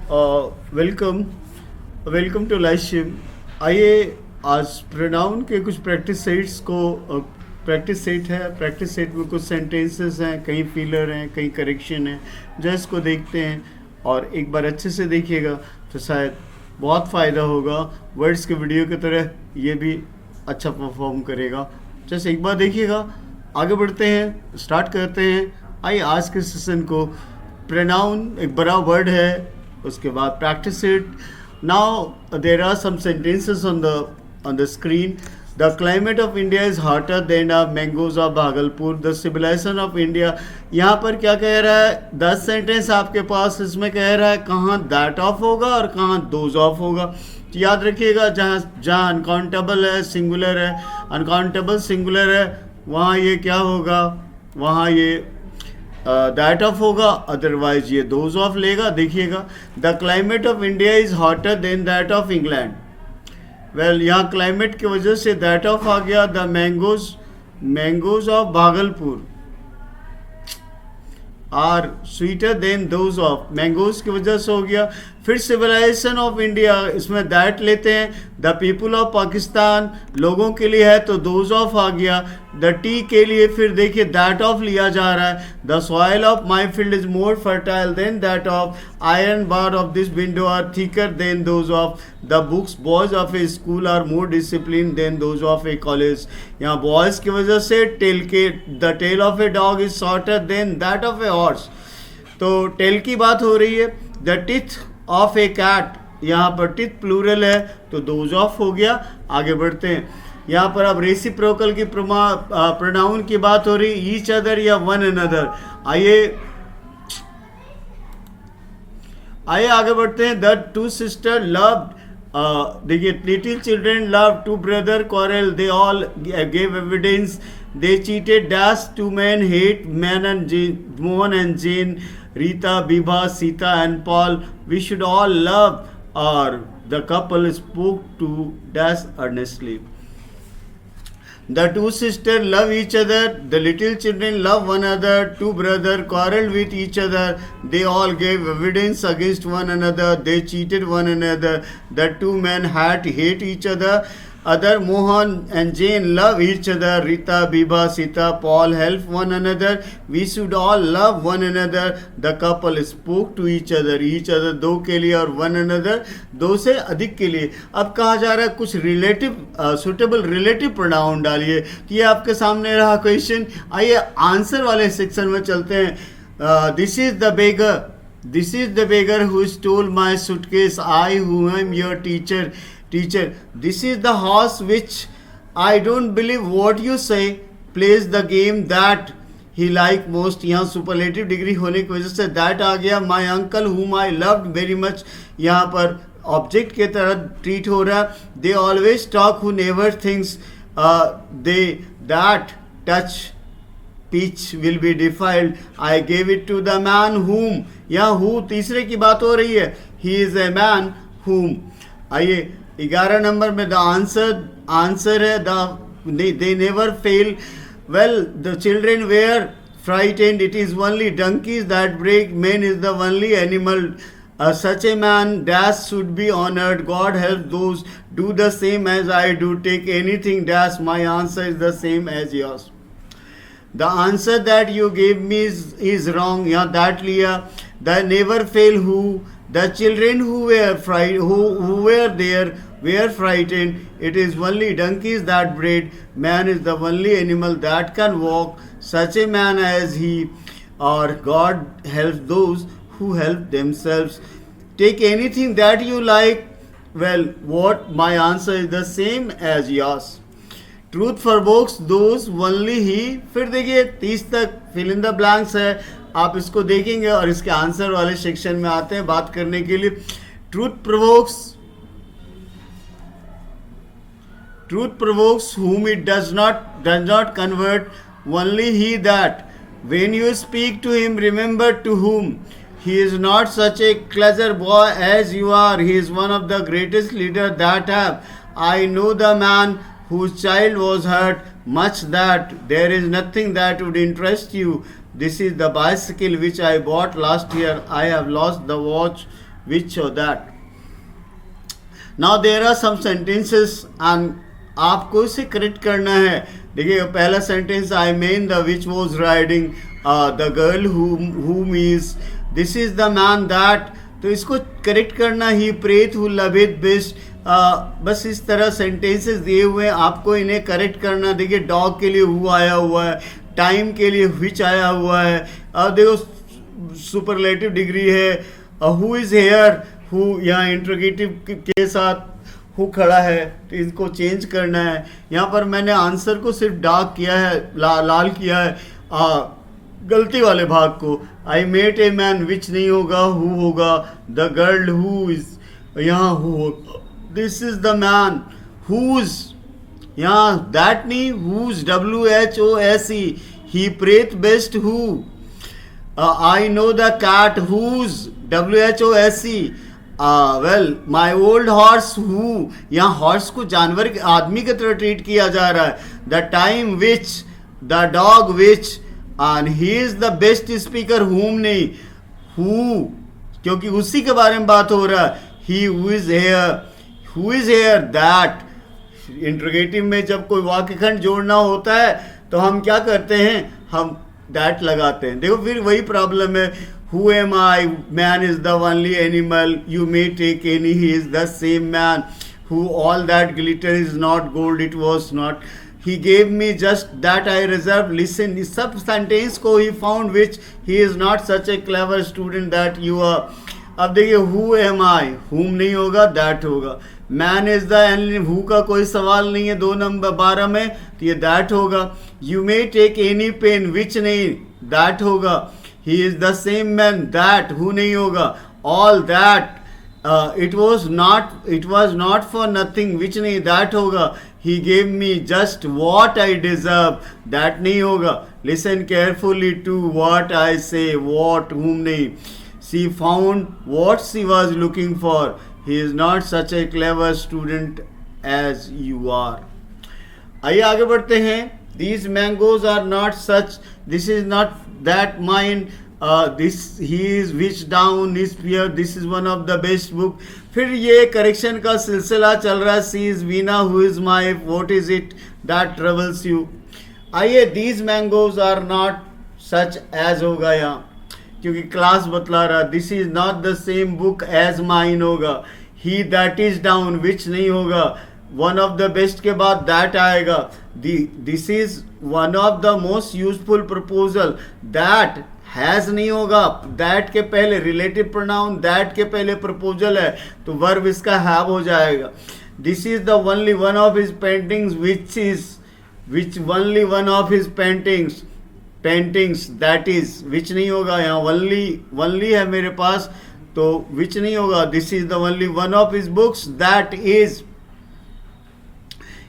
Welcome welcome to live stream. आइए आज pronoun के कुछ प्रैक्टिस सेट्स को प्रैक्टिस सेट है। प्रैक्टिस सेट में कुछ सेंटेंसेस हैं, कहीं फीलर हैं, कहीं करेक्शन है, जो इसको देखते हैं और एक बार अच्छे से देखिएगा तो शायद बहुत फ़ायदा होगा। वर्ड्स के वीडियो की तरह ये भी अच्छा परफॉर्म करेगा। जैसे एक बार देखिएगा, आगे बढ़ते हैं, स्टार्ट करते हैं। आइए आज के सेशन को प्रोनाउन एक बड़ा वर्ड है, उसके बाद practice it. Now there are some sentences on the screen. The climate of India is hotter than the mangoes of Bhagalpur. The civilization of India, यहाँ पर क्या कह रहा है? 10 सेंटेंस आपके पास, इसमें कह रहा है कहाँ दैट ऑफ होगा और कहाँ दोज ऑफ होगा। तो याद रखिएगा, जहाँ अनकाउंटेबल है सिंगुलर है, अनकाउंटेबल सिंगुलर है, वहाँ ये क्या होगा? वहाँ ये दैट ऑफ होगा, अदरवाइज ये दोज ऑफ लेगा। देखिएगा, the climate of India is hotter than that of England. Well, यहाँ क्लाइमेट की वजह से दैट ऑफ आ गया। The mangoes of Bhagalpur are sweeter than those of, mangoes की वजह से हो गया। फिर सिविलाइजेशन ऑफ इंडिया, इसमें दैट लेते हैं। द पीपल ऑफ पाकिस्तान, लोगों के लिए है तो दोज ऑफ आ गया। द टी के लिए फिर देखिए दैट ऑफ लिया जा रहा है। The soil of my field is more fertile than that of. Iron bar of this window are thicker than those of. The books boys of a school are more discipline than those of a college. यहाँ boys की वजह से the tail of a dog is shorter than that of a horse. तो tail की बात हो रही है। The teeth of a cat, यहाँ पर टीथ प्लूरल है तो दोज ऑफ हो गया। आगे बढ़ते हैं, यहाँ पर अब रेसिप्रोकल की प्रोनाउन की बात हो रही, ईच अदर या वन अनदर। आइए आगे बढ़ते हैं। द टू सिस्टर लव्ड, देखिए, little children love, two brother quarrel, they all gave evidence, they cheated, dash, two man hate, man and Mohan and Jane, Rita, Biba, Sita and Paul, we should all love, or the couple spoke to dash earnestly. The two sisters love each other, the little children love one another, two brothers quarreled with each other, they all gave evidence against one another, they cheated one another, the two men had hate each other. Other Mohan and Jane love each other. Rita, Biba, Sita, Paul help one another. We should all love one another. The couple spoke to each other. Each other दो के लिए और one another दो से अधिक के लिए। अब कहा जा रहा है कुछ रिलेटिव सुटेबल रिलेटिव प्रोनाउन डालिए। कि ये आपके सामने रहा क्वेश्चन। आइए आंसर वाले सेक्शन में चलते हैं। This is the beggar, this is the beggar who stole my suitcase. I who am your teacher. This is the horse which I don't believe what you say plays the game that he like most. यहाँ superlative degree होने की वजह से that आ गया। My uncle whom I loved very much, यहाँ पर object के तरह ट्रीट हो रहा है। They always talk who never thinks they that touch peach will be defiled. I gave it to the man whom, यहाँ who तीसरे की बात हो रही है। He is a man whom। आइए 11 नंबर में द आंसर है they never fail. Well, the children were frightened, it is only donkeys that break, man is the only animal, such a man dash should be honored. God help those do the same as I do. Take anything dash, my answer is the same as yours. The answer that you gave me is wrong. यहाँ that लिया। The never fail who, the children who were there were frightened. It is only donkeys that bred. Man is the only animal that can walk. Such a man as he, or God helps those who help themselves. Take anything that you like. Well, what? My answer is the same as yours. Truth provokes those only he. फिर देखिए 30 तक fill in the blanks है, आप इसको देखेंगे और इसके answer वाले सेक्शन में आते हैं बात करने के लिए। Truth provokes whom it does not convert, only he that. When you speak to him, remember to whom. He is not such a clever boy as you are. He is one of the greatest leaders that have. I know the man whose child was hurt, much that there is nothing that would interest you. This is the bicycle which I bought last year. I have lost the watch which or that. Now there are some sentences and आपको इसे correct करना है. देखिए पहला sentence, I mean the which was riding the girl whom is, this is the man that. तो इसको correct करना, ही प्रेथ who love it best. बस इस तरह सेंटेंसेस दिए हुए हैं, आपको इन्हें करेक्ट करना. देखिए डॉग के लिए हु आया हुआ है, टाइम के लिए विच आया हुआ है. अब देखो सुपरलेटिव डिग्री है, हु इज हेयर, हु यहाँ इंट्रोगेटिव के साथ हु खड़ा है, तो इसको चेंज करना है. यहाँ पर मैंने आंसर को सिर्फ डार्क किया है, लाल किया है, गलती वाले भाग को. आई मेट ए मैन, विच नहीं होगा, हु होगा. द गर्ल हु इज, यहाँ हु होगा. This is the man whose, यहाँ दैट नहीं, whose, WHOSE. He prayeth best who. I know the cat, whose, WHOSE. Well my old horse who, यहाँ horse को जानवर के, आदमी की तरह ट्रीट किया जा रहा है. The time which, the dog which, and he is the best speaker, हुम नहीं, हु, क्योंकि उसी के बारे में बात हो रहा है. He who is here, that. Interrogative में जब कोई वाक्य खंड जोड़ना होता है तो हम क्या करते हैं, हम दैट लगाते हैं. देखो फिर वही प्रॉब्लम है. Who am I? Man is the only animal. You may take any. He is the same man. Who all that glitter is not gold. It was not. He gave me just that I reserved. Listen, इस सब sentence को he found which he is not such a clever student that you are. अब देखिए who am I? Whom नहीं होगा, that होगा. Man is the only. Who का कोई सवाल नहीं है 2 नंबर 12 में, तो ये that होगा. You may take any pen. Which नहीं, that होगा. He is the same man, that, who नहीं होगा. All that, it was not for nothing, which नहीं, that होगा. He gave me just what I deserve, that नहीं होगा. Listen carefully to what I say, what, whom नहीं. She found what she was looking for. He is not such a clever student as you are. आइए आगे बढ़ते हैं. These mangoes are not such, this is not that mine, this he is which down is fear, this is one of the best book. फिर ये correction का सिलसिला चल रहा है. She is Veena, who is my, what is it that troubles you. आइए, these mangoes are not such as होगा यहाँ, क्योंकि क्लास बतला रहा. This is not the same book as mine होगा. He that is down, which नहीं होगा. One of the best के बाद दैट आएगा. This is one of the most useful proposal. That has नहीं होगा, दैट के पहले रिलेटिव प्रोनाउन, दैट के पहले प्रपोजल है, तो वर्ब इसका हैव हो जाएगा. This is the only one of his paintings, which only one of his paintings, that is, which नहीं होगा. यहाँ ओनली है मेरे पास, तो विच नहीं होगा. This is the only one of his books, that is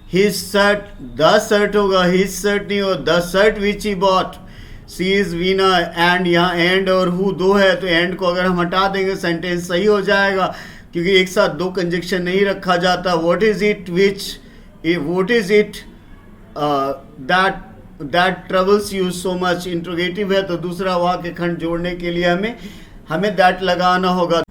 his shirt, the shirt होगा, his shirt नहीं होगा. the shirt which he bought. she is Veena, and यहाँ and और who दो है, तो and को अगर हम हटा देंगे सेंटेंस सही हो जाएगा, क्योंकि एक साथ 2 कंजक्शन नहीं रखा जाता. what is it which, what is it that troubles you so much. Interrogative है, तो दूसरा वाक्य खंड जोड़ने के लिए हमें that लगाना होगा.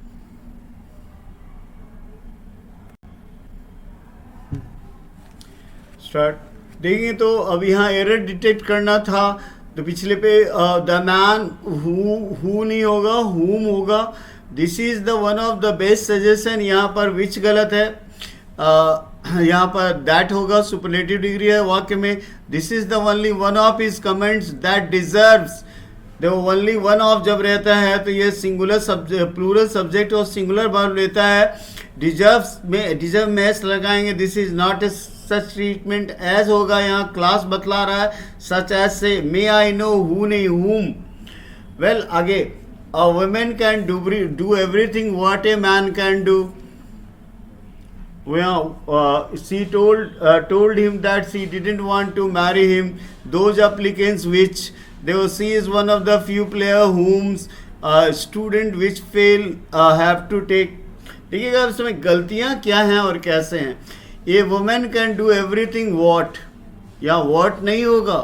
देखेंगे तो अब यहाँ एरर डिटेक्ट करना था, तो पिछले पे द मैन, हु नहीं होगा, हुम होगा. This is the one of the best suggestion. यहाँ पर विच गलत है, यहाँ पर दैट होगा. सुपरलेटिव डिग्री है वाक्य में. This is the only one of his comments that deserves. देखो ओनली वन ऑफ जब रहता है तो ये सिंगुलर सब्जेक्ट, प्लूरल सब्जेक्ट और सिंगुलर वर्ब लेता है. डिजर्व में एस लगाएंगे. This is not a such treatment. As होगा, यहाँ क्लास बतला रहा है. सच एज से मे आई नो, हु नहीं, हुम. वेल आगे, a woman can do everything what a man can do. She told him that she didn't want to marry him. Those applicants which she is one of the few player whom student which fail have to take. देखिएगा इसमें गलतियाँ क्या हैं और कैसे हैं. A woman can do everything what, या what नहीं होगा,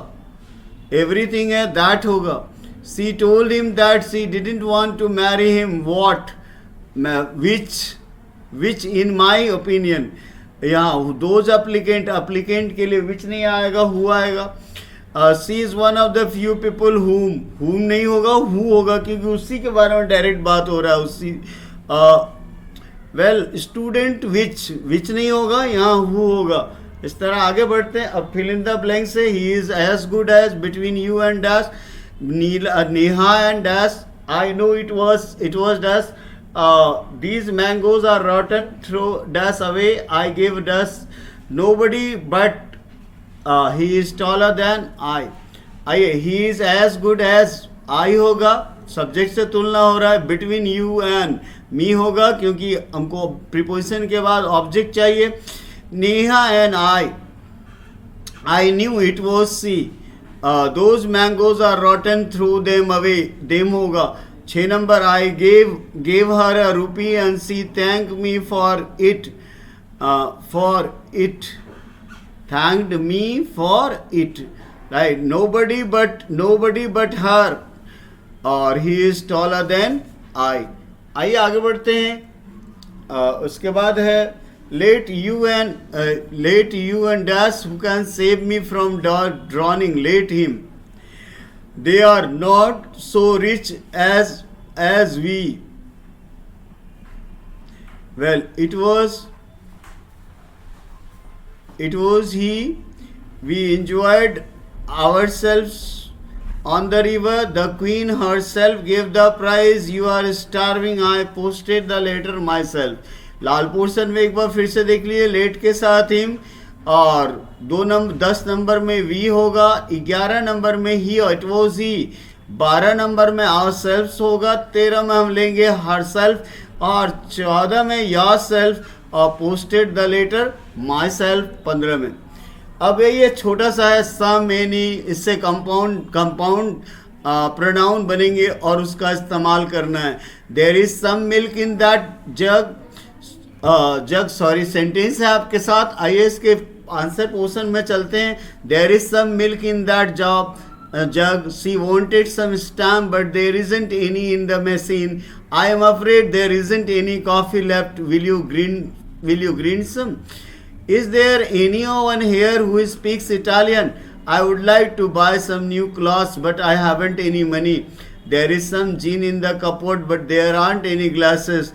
एवरीथिंग है, दैट होगा. She told him that she didn't want to marry him, what, which in my opinion, यहाँ those applicant के लिए which नहीं आएगा, who आएगा. She is one of the few people whom नहीं होगा, who होगा, क्योंकि उसी के बारे में डायरेक्ट बात हो रहा है. उसी वेल स्टूडेंट which नहीं होगा, यहाँ who होगा. इस तरह आगे बढ़ते हैं. अब fill in the blank से he is as good as between you and dash, Neha and dash. I know it was dash. These mangoes are rotten, throw dash away. I gave dash. Nobody but he is taller than I. He is as good as I होगा, subject से तुलना हो रहा है. Between you and me होगा, क्योंकि हमको preposition के बाद ऑब्जेक्ट चाहिए. Neha and I knew it was she. Those mangoes are rotten, throw them away. Them होगा. 6 number, I gave her a rupee and she thank me for it. Thanked me for it. Right? Nobody but her. और he is taller than I. आइए आगे बढ़ते हैं. उसके बाद है let you and dash who can save me from drowning. Let him. They are not so rich as we. Well, it was he. We enjoyed ourselves on the river. The queen herself gave the prize. You are starving. I posted the letter myself. Lal portion में एक बार फिर से देख लिए. Late के साथ him, और 10 number में वी होगा. 11 नंबर में ही, इट वॉज ही. 12 नंबर में आवर सेल्फ होगा. 13 में हम लेंगे हर सेल्फ, और 14 में योर सेल्फ, और posted the letter myself 15 में. अब ये छोटा सा है सम एनी, इससे कंपाउंड प्रोनाउन बनेंगे और उसका इस्तेमाल करना है. There is some milk in that jug. Sentence है आपके साथ. आइए इसके आंसर पोर्शन में चलते हैं. There is some milk in that jug. She wanted some stamp but there isn't any in the machine. I am afraid there isn't any coffee left. Will you green some? Is there anyone here who speaks Italian? I would like to buy some new clothes but I haven't any money. There is some gin in the cupboard but there aren't any glasses.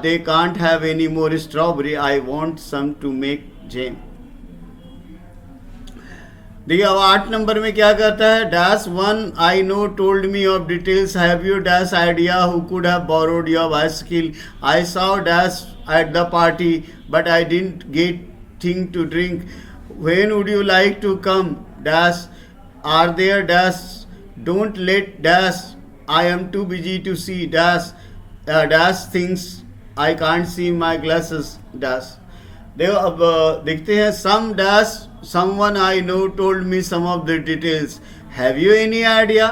They can't have any more strawberry. I want some to make jam. देखिए अब 8 number में क्या कहता है. Dash 1 I no told me of details. Have you dash idea who could have borrowed your bicycle. I saw dash at the party but I didn't get thing to drink. When would you like to come. Dash are there dash don't let dash I am too busy to see dash things I can't see my glasses dash. देखो अब देखते हैं. Some dash someone I know told me some of the details. Have you any idea?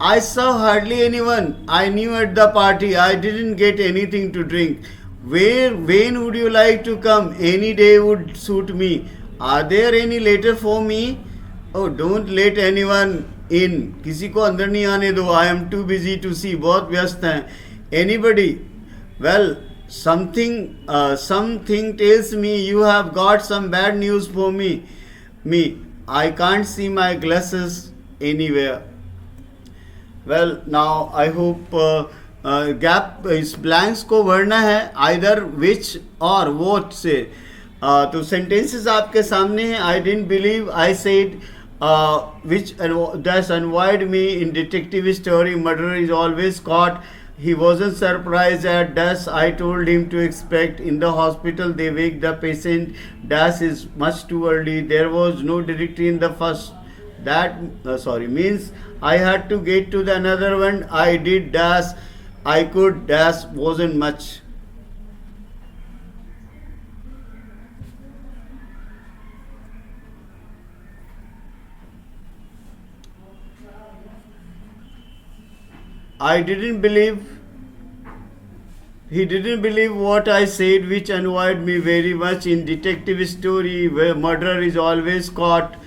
I saw hardly anyone I knew at the party. I didn't get anything to drink. When would you like to come? Any day would suit me. Are there any letter for me? Oh, don't let anyone in. किसी को अंदर नहीं आने दो. I am too busy to see. बहुत व्यस्त हैं. Anybody? Well, something tells me you have got some bad news for me. I can't see my glasses anywhere. Well, now I hope gap इस ब्लैंक्स को भरना है either which और what से. तो सेंटेंसेस आपके सामने हैं. I didn't believe I said which dash annoyed me in detective story. Murderer is always caught. He wasn't surprised at dash I told him to expect. In the hospital they wake the patient. Dash is much too early. There was no directory in the first. That means I had to get to the another one. I did dash I could. Dash wasn't much. He didn't believe what I said, which annoyed me very much. In detective story where murderer is always caught,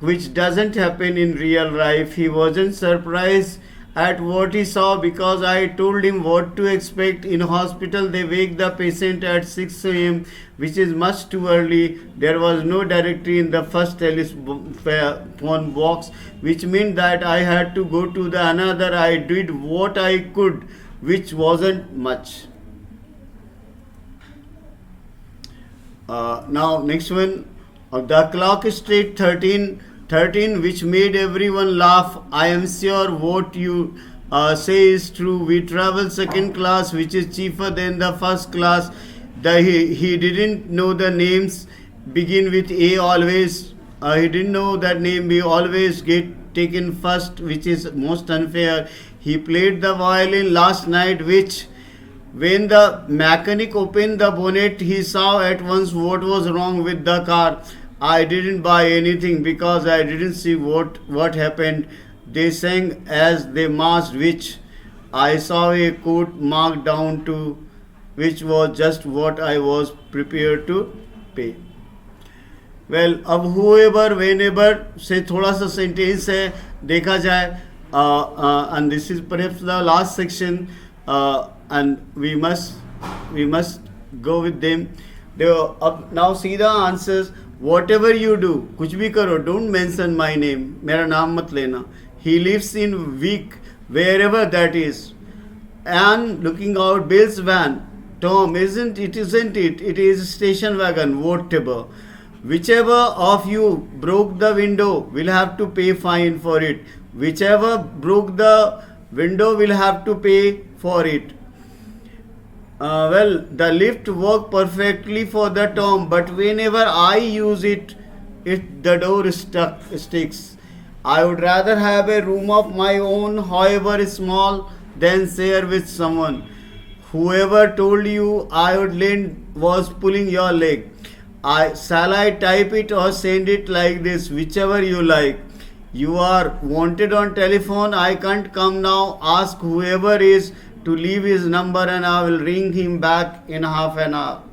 which doesn't happen in real life. He wasn't surprised at what he saw because I told him what to expect. In hospital, they wake the patient at 6 a.m., which is much too early. There was no directory in the first telephone box, which meant that I had to go to the another. I did what I could, which wasn't much. Now next one, the clock struck 13, which made everyone laugh. I am sure what you say is true. We travel second class, which is cheaper than the first class. He didn't know the names begin with A always. He didn't know that name. We always get taken first, which is most unfair. He played the violin last night, which when the mechanic opened the bonnet, he saw at once what was wrong with the car. I didn't buy anything because I didn't see what happened. They sang as they marched, which I saw a quote marked down to, which was just what I was prepared to pay. Well अब whoever whenever से थोड़ा सा sentence है देखा जाए and this is perhaps the last section and we must go with them. अब now see the answers. Whatever you do, कुछ भी करो, don't mention my name, मेरा नाम मत लेना. He lives in week wherever that is. And looking out Bill's van. Tom, isn't it? It is station wagon, whatever. Whichever of you broke the window will have to pay fine for it. Whichever broke the window will have to pay for it. Well, the lift worked perfectly for the Tom, but whenever I use it, the door sticks. I would rather have a room of my own, however small, than share with someone. Whoever told you I would lend was pulling your leg. Shall I type it or send it like this? Whichever you like. You are wanted on telephone. I can't come now. Ask whoever is to leave his number and I will ring him back in half an hour.